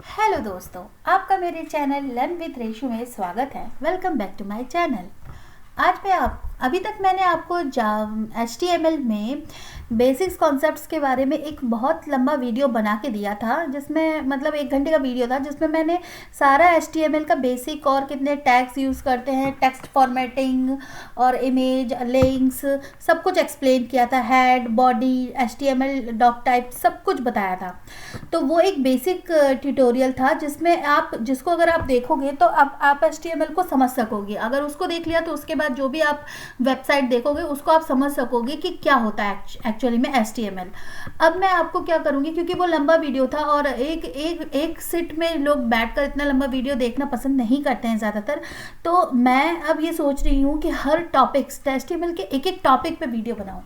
Hello दोस्तों, आपका मेरे चैनल लर्न विद रेशु में स्वागत है। Welcome back to my channel. आज मैं अभी तक मैंने आपको HTML में बेसिक्स कॉन्सेप्ट्स के बारे में एक बहुत लंबा वीडियो बना के दिया था, जिसमें मतलब 1 घंटे का वीडियो था, जिसमें मैंने सारा HTML का बेसिक और कितने टैग्स यूज़ करते हैं, टेक्स्ट फॉर्मेटिंग और इमेज लिंक्स सब कुछ एक्सप्लेन किया था। Head, body, HTML doc type सब कुछ बताया था। तो वो एक बेसिक ट्यूटोरियल था जिसमें जिसको अगर आप देखोगे तो आप HTML को समझ सकोगे। अगर उसको देख लिया तो उसके बाद जो भी आप वेबसाइट देखोगे उसको आप समझ सकोगे कि क्या होता है एक्चुअली में HTML। अब मैं आपको क्या करूँगी, क्योंकि वो लंबा वीडियो था और एक सिट में लोग बैठकर इतना लंबा वीडियो देखना पसंद नहीं करते हैं ज़्यादातर, तो मैं अब ये सोच रही हूँ कि हर टॉपिक्स HTML के एक टॉपिक पे वीडियो बनाऊँ।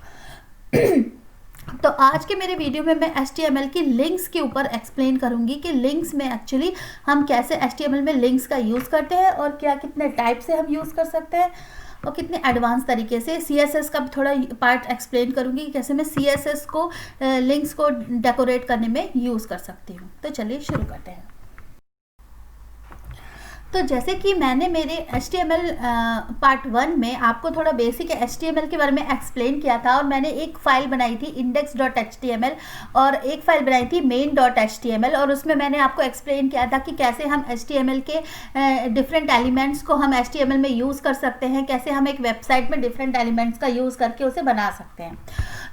तो आज के मेरे वीडियो में मैं HTML की लिंक्स के ऊपर एक्सप्लेन करूंगी कि लिंक्स में एक्चुअली हम कैसे HTML में लिंक्स का यूज़ करते हैं और क्या कितने टाइप से हम यूज़ कर सकते हैं और कितने एडवांस तरीके से। CSS का भी थोड़ा पार्ट एक्सप्लेन करूंगी कि कैसे मैं CSS को लिंक्स को डेकोरेट करने में यूज़ कर सकती हूँ। तो चलिए शुरू करते हैं। तो जैसे कि मैंने मेरे HTML पार्ट 1 में आपको थोड़ा बेसिक HTML के बारे में एक्सप्लेन किया था और मैंने एक फ़ाइल बनाई थी index.html और एक फ़ाइल बनाई थी main.html और उसमें मैंने आपको एक्सप्लेन किया था कि कैसे हम HTML के डिफरेंट एलिमेंट्स को हम HTML में यूज़ कर सकते हैं, कैसे हम एक वेबसाइट में डिफरेंट एलिमेंट्स का यूज़ करके उसे बना सकते हैं।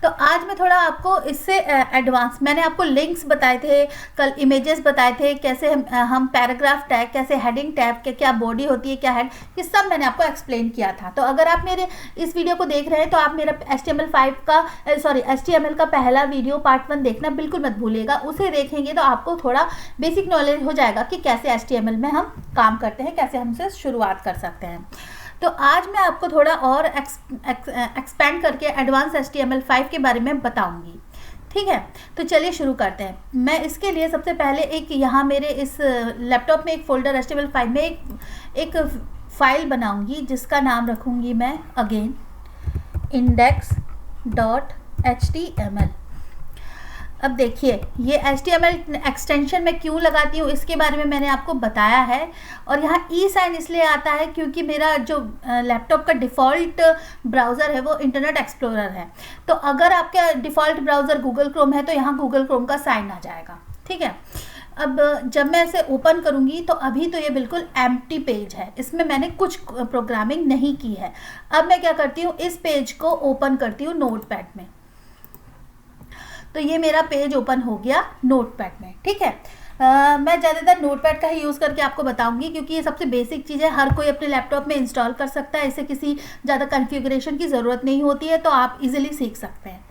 तो आज मैं थोड़ा आपको इससे एडवांस, मैंने आपको लिंक्स बताए थे, कल इमेजेस बताए थे, कैसे हम पैराग्राफ टैग, कैसे हेडिंग टैग के क्या बॉडी होती है, क्या हेड, ये सब मैंने आपको एक्सप्लेन किया था। तो अगर आप मेरे इस वीडियो को देख रहे हैं तो आप मेरा HTML का पहला वीडियो पार्ट 1 देखना बिल्कुल मत भूलिएगा। उसे देखेंगे तो आपको थोड़ा बेसिक नॉलेज हो जाएगा कि कैसे HTML में हम काम करते हैं, कैसे हम से शुरुआत कर सकते हैं। तो आज मैं आपको थोड़ा और एक्सपेंड करके एडवांस HTML5 के बारे में बताऊंगी। ठीक है, तो चलिए शुरू करते हैं। मैं इसके लिए सबसे पहले एक यहाँ मेरे इस लैपटॉप में एक फ़ोल्डर HTML5 में एक फ़ाइल बनाऊंगी जिसका नाम रखूंगी मैं अगेन index.html। अब देखिए, ये HTML एक्सटेंशन मैं क्यों लगाती हूँ इसके बारे में मैंने आपको बताया है। और यहाँ ई साइन इसलिए आता है क्योंकि मेरा जो लैपटॉप का डिफ़ॉल्ट ब्राउज़र है वो इंटरनेट एक्सप्लोरर है। तो अगर आपका डिफ़ॉल्ट ब्राउज़र गूगल क्रोम है तो यहाँ गूगल क्रोम का साइन आ जाएगा। ठीक है, अब जब मैं इसे ओपन करूँगी तो अभी तो ये बिल्कुल एम्प्टी पेज है, इसमें मैंने कुछ प्रोग्रामिंग नहीं की है। अब मैं क्या करती हूँ, इस पेज को ओपन करती हूँ नोटपैड में। तो ये मेरा पेज ओपन हो गया नोटपैड में। ठीक है, मैं ज़्यादातर नोटपैड का ही यूज़ करके आपको बताऊंगी क्योंकि ये सबसे बेसिक चीज़ है, हर कोई अपने लैपटॉप में इंस्टॉल कर सकता है, इसे किसी ज़्यादा कॉन्फ़िगरेशन की ज़रूरत नहीं होती है, तो आप इजीली सीख सकते हैं।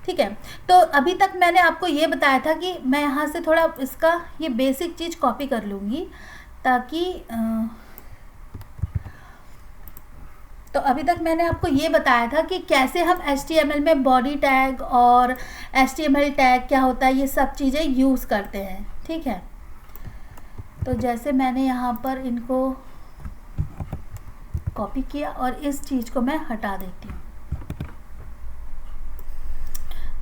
ठीक है, तो अभी तक मैंने आपको ये बताया था कि मैं यहाँ से थोड़ा इसका ये बेसिक चीज़ कॉपी कर लूँगी ताकि तो अभी तक मैंने आपको ये बताया था कि कैसे हम HTML में बॉडी टैग और HTML टैग क्या होता है, ये सब चीज़ें यूज़ करते हैं। ठीक है, तो जैसे मैंने यहाँ पर इनको कॉपी किया और इस चीज़ को मैं हटा देती हूँ।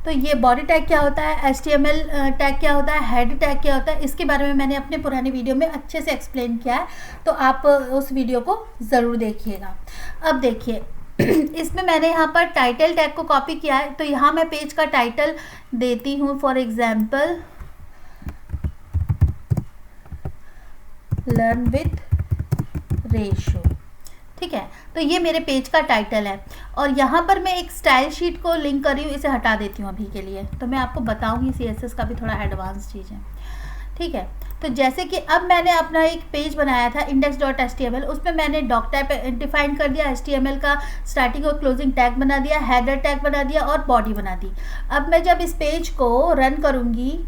तो ये बॉडी टैग क्या होता है, HTML टैग क्या होता है, हेड टैग क्या होता है, इसके बारे में मैंने अपने पुराने वीडियो में अच्छे से एक्सप्लेन किया है, तो आप उस वीडियो को ज़रूर देखिएगा। अब देखिए, इसमें मैंने यहाँ पर टाइटल टैग को कॉपी किया है, तो यहाँ मैं पेज का टाइटल देती हूँ, for example learn with Reshu. ठीक है, तो ये मेरे पेज का टाइटल है और यहाँ पर मैं एक स्टाइल शीट को लिंक कर रही हूँ, इसे हटा देती हूँ अभी के लिए, तो मैं आपको बताऊँगी CSS का भी थोड़ा एडवांस चीज़ है। ठीक है, तो जैसे कि अब मैंने अपना एक पेज बनाया था index.html, उसमें मैंने डॉक टाइप डिफाइन कर दिया, HTML का स्टार्टिंग और क्लोजिंग टैग बना दिया, हेडर टैग बना दिया और बॉडी बना दी। अब मैं जब इस पेज को रन करूँगी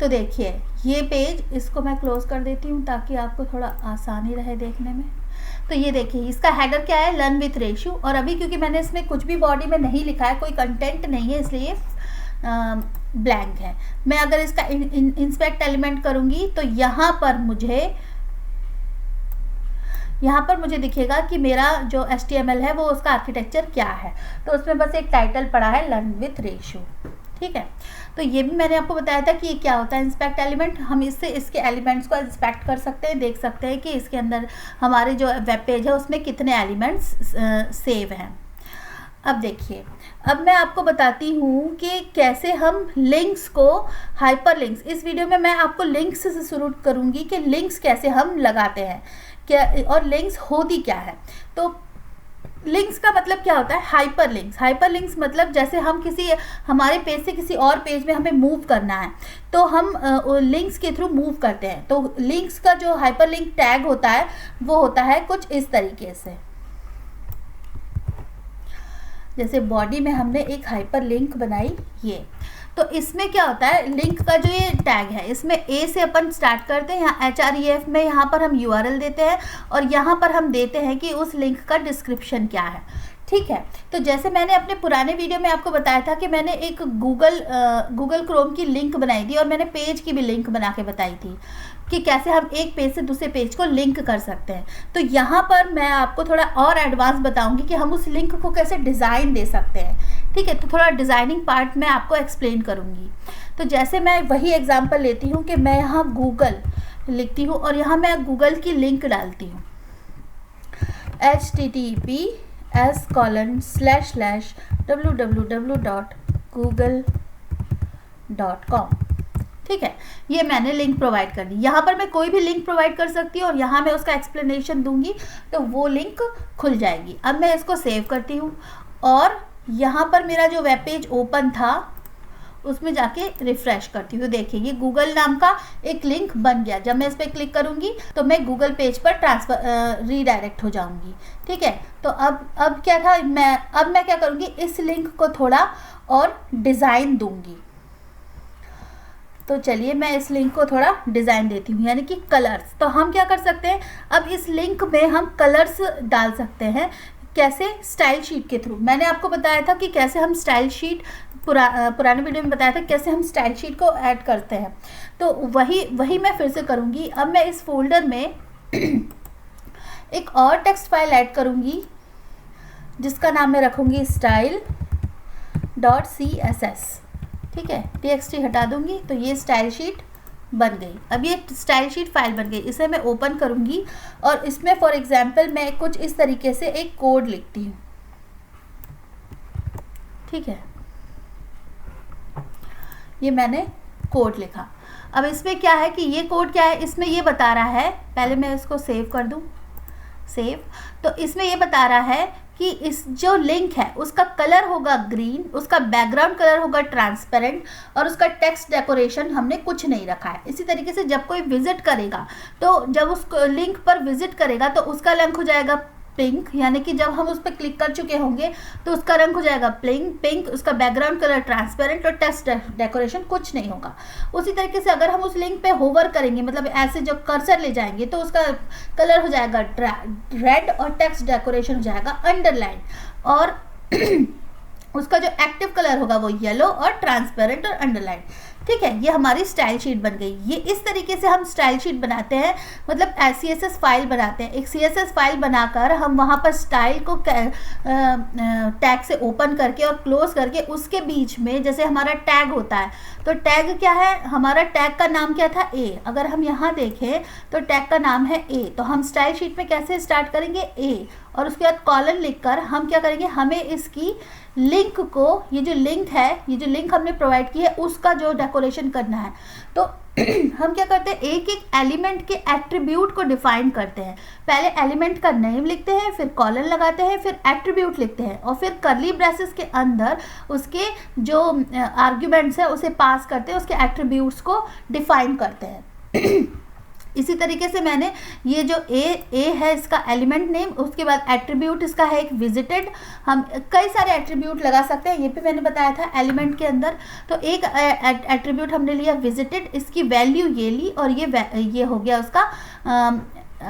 तो देखिए ये पेज, इसको मैं क्लोज कर देती हूँ ताकि आपको थोड़ा आसानी रहे देखने में। तो ये देखिए, इसका हेडर क्या है, लर्न विथ रेशु, और अभी क्योंकि मैंने इसमें कुछ भी बॉडी में नहीं लिखा है, कोई कंटेंट नहीं है, इसलिए ब्लैंक है। मैं अगर इसका इंस्पेक्ट एलिमेंट करूँगी तो यहाँ पर मुझे दिखेगा कि मेरा जो HTML है वो उसका आर्किटेक्चर क्या है। तो उसमें बस एक टाइटल पड़ा है लर्न विथ रेशु। ठीक है, तो ये भी मैंने आपको बताया था कि ये क्या होता है इंस्पेक्ट एलिमेंट। हम इससे इसके एलिमेंट्स को इंस्पेक्ट कर सकते हैं, देख सकते हैं कि इसके अंदर हमारे जो वेब पेज है उसमें कितने एलिमेंट्स सेव हैं। अब देखिए, अब मैं आपको बताती हूँ कि कैसे हम लिंक्स को, हाइपर लिंक्स, इस वीडियो में मैं आपको लिंक्स से शुरू करूँगी कि लिंक्स कैसे हम लगाते हैं क्या, और लिंक्स होती क्या है। तो लिंक्स का मतलब क्या होता है, हाइपर लिंक्स। हाइपर लिंक्स मतलब जैसे हम किसी हमारे पेज से किसी और पेज में हमें मूव करना है तो हम लिंक्स के थ्रू मूव करते हैं। तो लिंक्स का जो हाइपर लिंक टैग होता है वो होता है कुछ इस तरीके से। जैसे बॉडी में हमने एक हाइपर लिंक बनाई ये, तो इसमें क्या होता है, लिंक का जो ये टैग है इसमें ए से अपन स्टार्ट करते हैं, यहाँ href में यहाँ पर हम URL देते हैं और यहाँ पर हम देते हैं कि उस लिंक का डिस्क्रिप्शन क्या है। ठीक है, तो जैसे मैंने अपने पुराने वीडियो में आपको बताया था कि मैंने एक गूगल क्रोम की लिंक बनाई थी और मैंने पेज की भी लिंक बना के बताई थी कि कैसे हम एक पेज से दूसरे पेज को लिंक कर सकते हैं। तो यहाँ पर मैं आपको थोड़ा और एडवांस बताऊंगी कि हम उस लिंक को कैसे डिज़ाइन दे सकते हैं। ठीक है, तो थोड़ा डिज़ाइनिंग पार्ट मैं आपको एक्सप्लेन करूँगी। तो जैसे मैं वही एग्जांपल लेती हूँ कि मैं यहाँ गूगल लिखती हूँ और यहाँ मैं गूगल की लिंक डालती हूँ https://www.google.com। ठीक है, ये मैंने लिंक प्रोवाइड कर दी। यहाँ पर मैं कोई भी लिंक प्रोवाइड कर सकती हूँ और यहाँ मैं उसका एक्सप्लेनेशन दूंगी तो वो लिंक खुल जाएगी। अब मैं इसको सेव करती हूँ और यहाँ पर मेरा जो वेब पेज ओपन था उसमें जाके रिफ्रेश करती हूँ। देखिए ये गूगल नाम का एक लिंक बन गया। जब मैं इस पर क्लिक करूँगी तो मैं गूगल पेज पर रीडायरेक्ट हो जाऊँगी। ठीक है, तो अब क्या था, मैं क्या करूँगी, इस लिंक को थोड़ा और डिज़ाइन दूँगी। तो चलिए मैं इस लिंक को थोड़ा डिज़ाइन देती हूँ, यानी कि कलर्स। तो हम क्या कर सकते हैं, अब इस लिंक में हम कलर्स डाल सकते हैं। कैसे, स्टाइल शीट के थ्रू। मैंने आपको बताया था कि कैसे हम स्टाइल शीट, पुराने वीडियो में बताया था कैसे हम स्टाइल शीट को ऐड करते हैं। तो वही मैं फिर से करूँगी। अब मैं इस फोल्डर में एक और टेक्स्ट फाइल ऐड करूँगी जिसका नाम मैं रखूँगी style.css। ठीक है, txt हटा दूंगी तो ये स्टाइल शीट बन गई। अब ये स्टाइल शीट फाइल बन गई। इसे मैं ओपन करूंगी और इसमें फॉर एग्जांपल मैं कुछ इस तरीके से एक कोड लिखती हूँ। ठीक है, ये मैंने कोड लिखा। अब इसमें क्या है कि ये कोड क्या है, इसमें ये बता रहा है, पहले मैं इसको सेव कर दूँ, सेव। तो इसमें ये बता रहा है कि इस जो लिंक है उसका कलर होगा ग्रीन, उसका बैकग्राउंड कलर होगा ट्रांसपेरेंट और उसका टेक्स्ट डेकोरेशन हमने कुछ नहीं रखा है। इसी तरीके से जब कोई विजिट करेगा तो जब उस लिंक पर विजिट करेगा तो उसका लिंक हो जाएगा पिंक, यानी कि जब हम उस पर क्लिक कर चुके होंगे तो उसका रंग हो जाएगा पिंक, उसका बैकग्राउंड कलर ट्रांसपेरेंट और टेक्स्ट डेकोरेशन कुछ नहीं होगा। उसी तरीके से अगर हम उस लिंक पे होवर करेंगे, मतलब ऐसे जब कर्सर ले जाएंगे तो उसका कलर हो जाएगा रेड और टेक्स्ट डेकोरेशन हो जाएगा अंडरलाइन और उसका जो एक्टिव कलर होगा वो येलो और ट्रांसपेरेंट और अंडरलाइन। ठीक है, ये हमारी स्टाइल शीट बन गई। ये इस तरीके से हम स्टाइल शीट बनाते हैं, मतलब CSS फाइल बनाते हैं। एक CSS फाइल बनाकर हम वहाँ पर स्टाइल को टैग से ओपन करके और क्लोज करके उसके बीच में जैसे हमारा टैग होता है, तो टैग क्या है, हमारा टैग का नाम क्या था, ए। अगर हम यहाँ देखें तो टैग का नाम है ए। तो हम स्टाइल शीट में कैसे स्टार्ट करेंगे, ए, और उसके बाद कॉलन लिखकर हम क्या करेंगे, हमें इसकी लिंक को, ये जो लिंक है, ये जो लिंक हमने प्रोवाइड की है उसका जो डेकोरेशन करना है। तो हम क्या करते हैं, एक एक एलिमेंट के एट्रीब्यूट को डिफाइन करते हैं। पहले एलिमेंट का नेम लिखते हैं, फिर कॉलन लगाते हैं, फिर एट्रीब्यूट लिखते हैं और फिर कर्ली ब्रेसेस के अंदर उसके जो आर्ग्यूमेंट्स है उसे पास करते हैं, उसके एट्रीब्यूट्स को डिफाइन करते हैं। इसी तरीके से मैंने ये जो ए है इसका एलिमेंट नेम, उसके बाद एट्रीब्यूट इसका है एक विजिटेड। हम कई सारे एट्रीब्यूट लगा सकते हैं, ये भी मैंने बताया था एलिमेंट के अंदर। तो एक एट्रीब्यूट हमने लिया विजिटेड, इसकी वैल्यू ये ली और ये हो गया उसका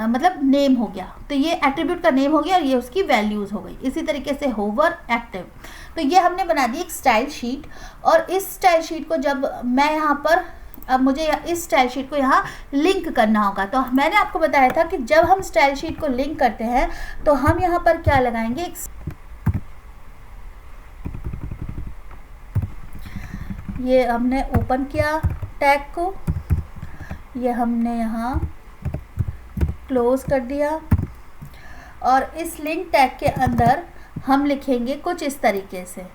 मतलब नेम हो गया। तो ये एट्रीब्यूट का नेम हो गया और ये उसकी वैल्यूज़ हो गई। इसी तरीके से होवर एक्टिव। तो ये हमने बना दी एक स्टाइल शीट। और इस स्टाइल शीट को जब मैं यहाँ पर, अब मुझे इस स्टाइल शीट को यहाँ लिंक करना होगा। तो मैंने आपको बताया था कि जब हम स्टाइल शीट को लिंक करते हैं तो हम यहाँ पर क्या लगाएंगे, ये हमने ओपन किया टैग को, ये हमने यहाँ क्लोज कर दिया, और इस लिंक टैग के अंदर हम लिखेंगे कुछ इस तरीके से।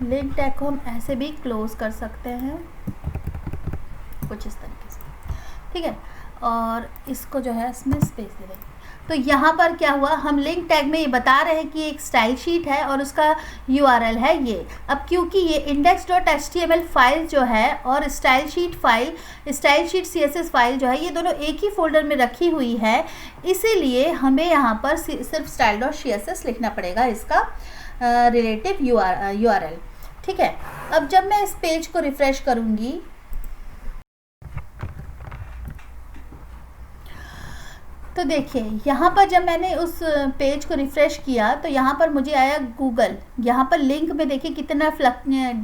लिंक टैग को हम ऐसे भी क्लोज कर सकते हैं कुछ इस तरीके से, ठीक है। और इसको जो है इसमें स्पेस दे देंगे। तो यहाँ पर क्या हुआ, हम लिंक टैग में ये बता रहे हैं कि एक स्टाइल शीट है और उसका URL है ये। अब क्योंकि ये index.html फाइल जो है और style sheet file, style sheet CSS file जो है, ये दोनों एक ही फोल्डर में रखी हुई है, इसीलिए हमें यहाँ पर सिर्फ style.css लिखना पड़ेगा इसका रिलेटिव URL, ठीक है। अब जब मैं इस पेज को रिफ्रेश करूँगी तो देखिए यहाँ पर जब मैंने उस पेज को रिफ़्रेश किया तो यहाँ पर मुझे आया गूगल। यहाँ पर लिंक में देखिए कितना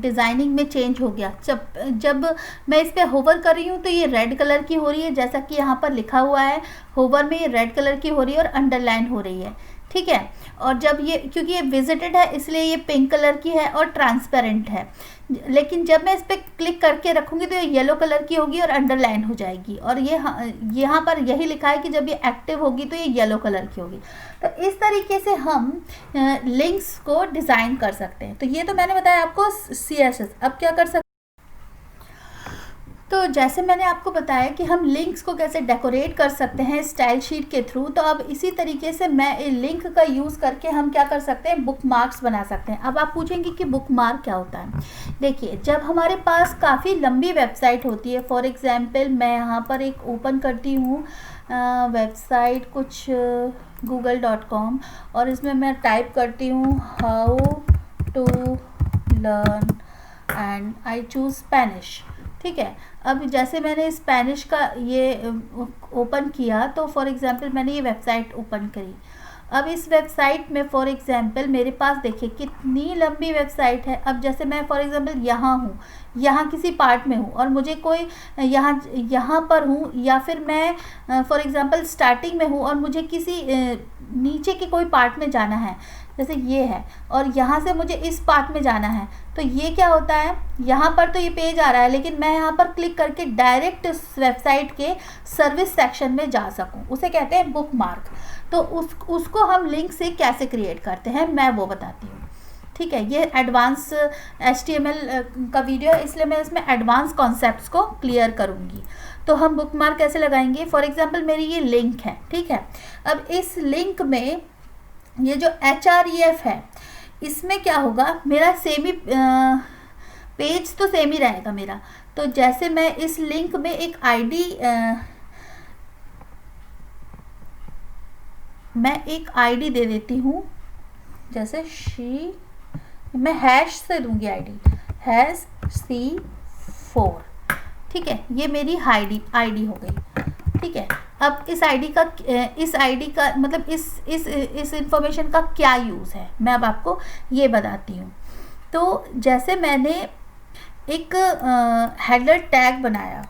डिज़ाइनिंग में चेंज हो गया। जब मैं इस पर होवर कर रही हूँ तो ये रेड कलर की हो रही है, जैसा कि यहाँ पर लिखा हुआ है होवर में ये रेड कलर की हो रही है और अंडरलाइन हो रही है, ठीक है। और जब ये, क्योंकि ये विजिटेड है इसलिए ये पिंक कलर की है और ट्रांसपेरेंट है, लेकिन जब मैं इस पर क्लिक करके रखूँगी तो ये येलो कलर की होगी और अंडरलाइन हो जाएगी। और ये यहाँ पर यही लिखा है कि जब ये एक्टिव होगी तो ये येलो कलर की होगी। तो इस तरीके से हम लिंक्स को डिज़ाइन कर सकते हैं। तो ये तो मैंने बताया आपको CSS। अब क्या कर सकते, तो जैसे मैंने आपको बताया कि हम लिंक्स को कैसे डेकोरेट कर सकते हैं स्टाइल शीट के थ्रू, तो अब इसी तरीके से मैं लिंक का यूज़ करके हम क्या कर सकते हैं, बुक मार्क्स बना सकते हैं। अब आप पूछेंगे कि बुक मार्क क्या होता है। देखिए जब हमारे पास काफ़ी लंबी वेबसाइट होती है, फॉर एग्जांपल मैं यहाँ पर एक ओपन करती हूँ वेबसाइट कुछ google.com और इसमें मैं टाइप करती हूँ how to learn and I choose Spanish, ठीक है। अब जैसे मैंने स्पेनिश का ये ओपन किया तो फॉर एग्जांपल मैंने ये वेबसाइट ओपन करी। अब इस वेबसाइट में फॉर एग्जांपल मेरे पास देखिए कितनी लंबी वेबसाइट है। अब जैसे मैं फॉर एग्जांपल यहाँ हूँ, यहाँ किसी पार्ट में हूँ और मुझे कोई यहाँ पर हूँ, या फिर मैं फॉर एग्जांपल स्टार्टिंग में हूँ और मुझे किसी नीचे के कोई पार्ट में जाना है, जैसे ये है, और यहाँ से मुझे इस पार्ट में जाना है। तो ये क्या होता है, यहाँ पर तो ये पेज आ रहा है लेकिन मैं यहाँ पर क्लिक करके डायरेक्ट वेबसाइट के सर्विस सेक्शन में जा सकूँ, उसे कहते हैं बुक मार्क। तो उसको हम लिंक से कैसे क्रिएट करते हैं मैं वो बताती हूँ, ठीक है। ये एडवांस HTML का वीडियो है इसलिए मैं इसमें एडवांस कॉन्सेप्ट्स को क्लियर करूँगी। तो हम बुक मार्क कैसे लगाएंगे, फॉर एग्जांपल मेरी ये लिंक है, ठीक है। अब इस लिंक में ये जो href है इसमें क्या होगा, मेरा सेम ही पेज तो सेम ही रहेगा मेरा। तो जैसे मैं इस लिंक में एक आईडी दे देती हूँ, जैसे मैं हैश से दूंगी आईडी #C4, ठीक है। ये मेरी आईडी हो गई, ठीक है। अब इस आईडी का मतलब इस इंफॉर्मेशन का क्या यूज़ है मैं अब आपको ये बताती हूँ। तो जैसे मैंने एक हेडर टैग बनाया,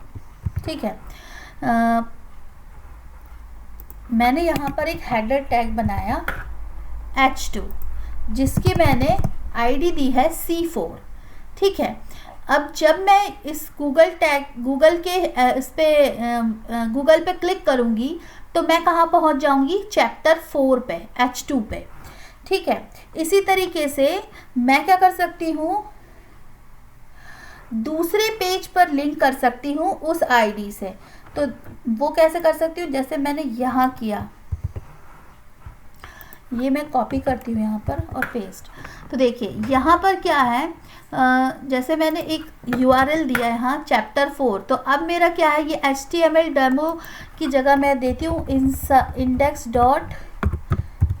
ठीक है। मैंने यहाँ पर एक हेडर टैग बनाया H2 जिसकी मैंने आईडी दी है C4, ठीक है। अब जब मैं इस गूगल पे क्लिक करूँगी तो मैं कहाँ पहुँच जाऊँगी, चैप्टर 4 पे, H2 पे, ठीक है। इसी तरीके से मैं क्या कर सकती हूँ, दूसरे पेज पर लिंक कर सकती हूँ उस आईडी से। तो वो कैसे कर सकती हूँ, जैसे मैंने यहाँ किया, ये मैं कॉपी करती हूँ यहाँ पर और पेस्ट। तो देखिए यहाँ पर क्या है, जैसे मैंने एक URL दिया है यहाँ चैप्टर 4, तो अब मेरा क्या है, ये HTML डेमो की जगह मैं देती हूँ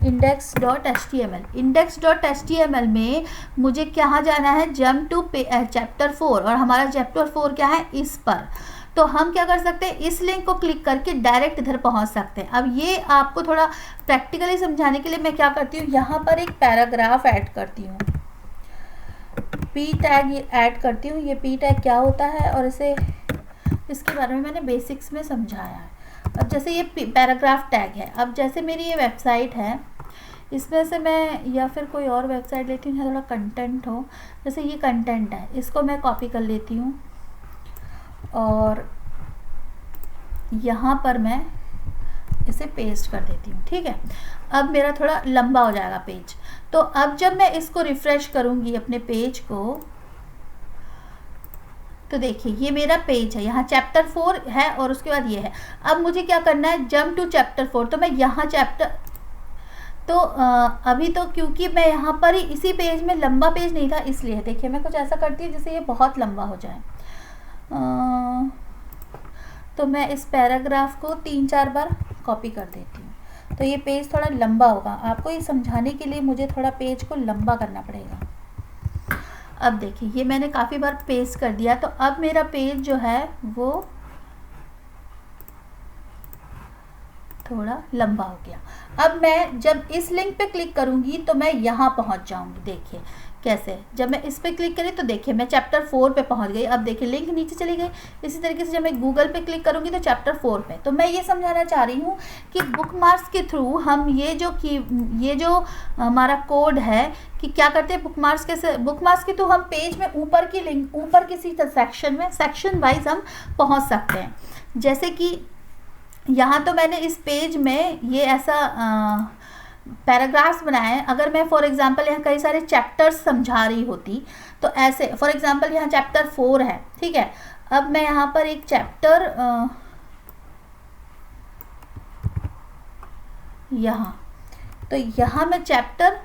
index.html में मुझे कहाँ जाना है, जंप टू चैप्टर 4, और हमारा चैप्टर 4 क्या है, इस पर। तो हम क्या कर सकते हैं, इस लिंक को क्लिक करके डायरेक्ट इधर पहुंच सकते हैं। अब ये आपको थोड़ा प्रैक्टिकली समझाने के लिए मैं क्या करती हूँ, यहाँ पर एक पैराग्राफ ऐड करती हूँ, p टैग ऐड करती हूँ। ये p टैग क्या होता है और इसे इसके बारे में मैंने बेसिक्स में समझाया है। अब जैसे ये पैराग्राफ टैग है, अब जैसे मेरी ये वेबसाइट है, इसमें से मैं या फिर कोई और वेबसाइट लेती हूँ जहाँ थोड़ा कंटेंट हो। जैसे ये कंटेंट है, इसको मैं कॉपी कर लेती हूँ और यहाँ पर मैं इसे पेस्ट कर देती हूँ। ठीक है, अब मेरा थोड़ा लंबा हो जाएगा पेज। तो अब जब मैं इसको रिफ्रेश करूँगी अपने पेज को, तो देखिए ये मेरा पेज है, यहाँ चैप्टर 4 है और उसके बाद ये है। अब मुझे क्या करना है, जंप टू चैप्टर 4। तो मैं यहाँ चैप्टर, तो अभी तो क्योंकि मैं यहाँ पर ही इसी पेज में, लंबा पेज नहीं था इसलिए, देखिए मैं कुछ ऐसा करती हूँ जिससे ये बहुत लंबा हो जाए। तो मैं इस पैराग्राफ को 3-4 बार कॉपी कर देती हूँ, तो ये पेज थोड़ा लंबा होगा। आपको ये समझाने के लिए मुझे थोड़ा पेज को लंबा करना पड़ेगा। अब देखिए ये मैंने काफ़ी बार पेस्ट कर दिया, तो अब मेरा पेज जो है वो थोड़ा लंबा हो गया। अब मैं जब इस लिंक पे क्लिक करूंगी तो मैं यहाँ पहुँच जाऊंगी। देखिए कैसे, जब मैं इस पे क्लिक करी तो देखिए मैं चैप्टर 4 पे पहुँच गई। अब देखिए लिंक नीचे चली गई। इसी तरीके से जब मैं गूगल पे क्लिक करूंगी तो चैप्टर 4 पे। तो मैं ये समझाना चाह रही हूँ कि बुकमार्क्स के थ्रू हम ये जो हमारा कोड है कि क्या करते हैं, बुकमार्क्स के थ्रू हम पेज में ऊपर की लिंक, ऊपर किसी सेक्शन में, सेक्शन वाइज हम पहुँच सकते हैं। जैसे कि यहाँ तो मैंने इस पेज में ये ऐसा पैराग्राफ्स बनाए हैं। अगर मैं फॉर एग्जांपल यहाँ कई सारे चैप्टर्स समझा रही होती तो ऐसे, फॉर एग्जांपल यहाँ चैप्टर 4 है, ठीक है। अब मैं यहाँ पर एक चैप्टर यहाँ, तो यहाँ मैं चैप्टर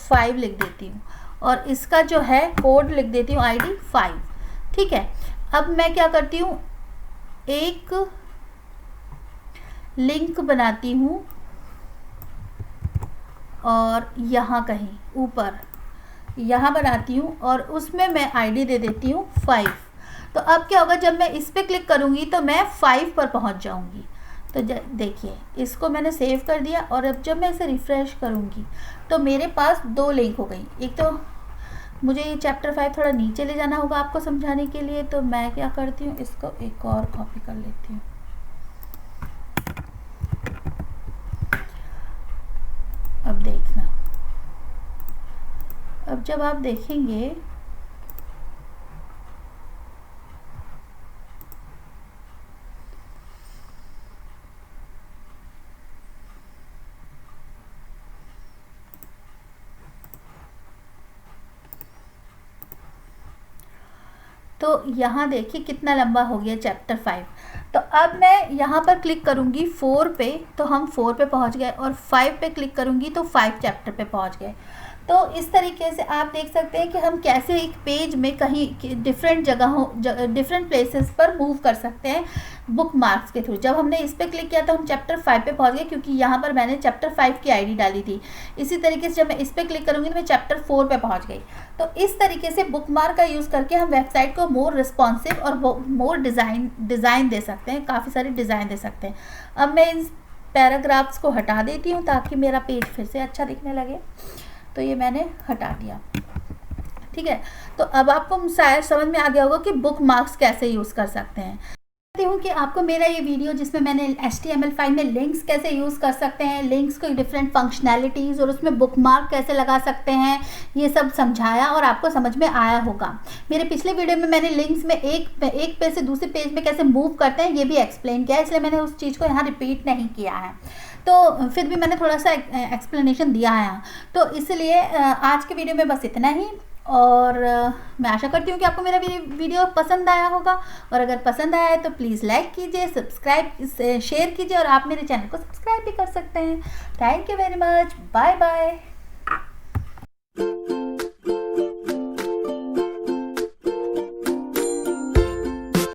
5 लिख देती हूँ और इसका जो है कोड लिख देती हूँ ID 5, ठीक है। अब मैं क्या करती हूँ, एक लिंक बनाती हूँ और यहाँ कहीं ऊपर यहाँ बनाती हूँ और उसमें मैं ID दे देती हूँ 5। तो अब क्या होगा, जब मैं इस पर क्लिक करूँगी तो मैं 5 पर पहुँच जाऊँगी। तो देखिए इसको मैंने सेव कर दिया और अब जब मैं इसे रिफ़्रेश करूँगी तो मेरे पास 2 लिंक हो गई। एक तो मुझे ये चैप्टर 5 थोड़ा नीचे ले जाना होगा आपको समझाने के लिए, तो मैं क्या करती हूँ, इसको एक और कॉपी कर लेती हूँ। अब देखना, अब जब आप देखेंगे तो यहाँ देखिए कितना लंबा हो गया चैप्टर 5। तो अब मैं यहाँ पर क्लिक करूँगी 4 पे, तो हम 4 पे पहुँच गए, और 5 पे क्लिक करूँगी तो 5 चैप्टर पे पहुँच गए। तो इस तरीके से आप देख सकते हैं कि हम कैसे एक पेज में कहीं डिफरेंट जगहों, डिफरेंट प्लेसेस पर मूव कर सकते हैं बुक मार्क्स के थ्रू। जब हमने इस पर क्लिक किया तो हम चैप्टर 5 पे पहुंच गए क्योंकि यहाँ पर मैंने चैप्टर 5 की ID डाली थी। इसी तरीके से जब मैं इस पर क्लिक करूँगी तो मैं चैप्टर 4 पे पहुँच गई। तो इस तरीके से बुक मार्क का यूज़ करके हम वेबसाइट को मोर रिस्पॉन्सिव और मोर डिज़ाइन दे सकते हैं, काफ़ी सारे डिज़ाइन दे सकते हैं। अब मैं इन पैराग्राफ्स को हटा देती हूँ ताकि मेरा पेज फिर से अच्छा दिखने लगे। तो ये मैंने हटा दिया, ठीक है। तो अब आपको शायद समझ में आ गया होगा कि बुक मार्क्स कैसे यूज़ कर सकते हैं। चाहती हूँ कि आपको मेरा ये वीडियो जिसमें मैंने HTML5 में लिंक्स कैसे यूज़ कर सकते हैं, लिंक्स को डिफरेंट फंक्शनैलिटीज़ और उसमें बुक मार्क कैसे लगा सकते हैं, ये सब समझाया और आपको समझ में आया होगा। मेरे पिछले वीडियो में मैंने लिंक्स में एक पेज से दूसरे पेज में कैसे मूव करते हैं ये भी एक्सप्लेन किया है, इसलिए मैंने उस चीज़ को यहाँ रिपीट नहीं किया है। तो फिर भी मैंने थोड़ा सा एक्सप्लेनेशन दिया है। तो इसलिए आज के वीडियो में बस इतना ही, और मैं आशा करती हूँ कि आपको मेरा वीडियो पसंद आया होगा, और अगर पसंद आया है तो प्लीज़ लाइक कीजिए, सब्सक्राइब शेयर कीजिए, और आप मेरे चैनल को सब्सक्राइब भी कर सकते हैं। Thank you very much, bye bye.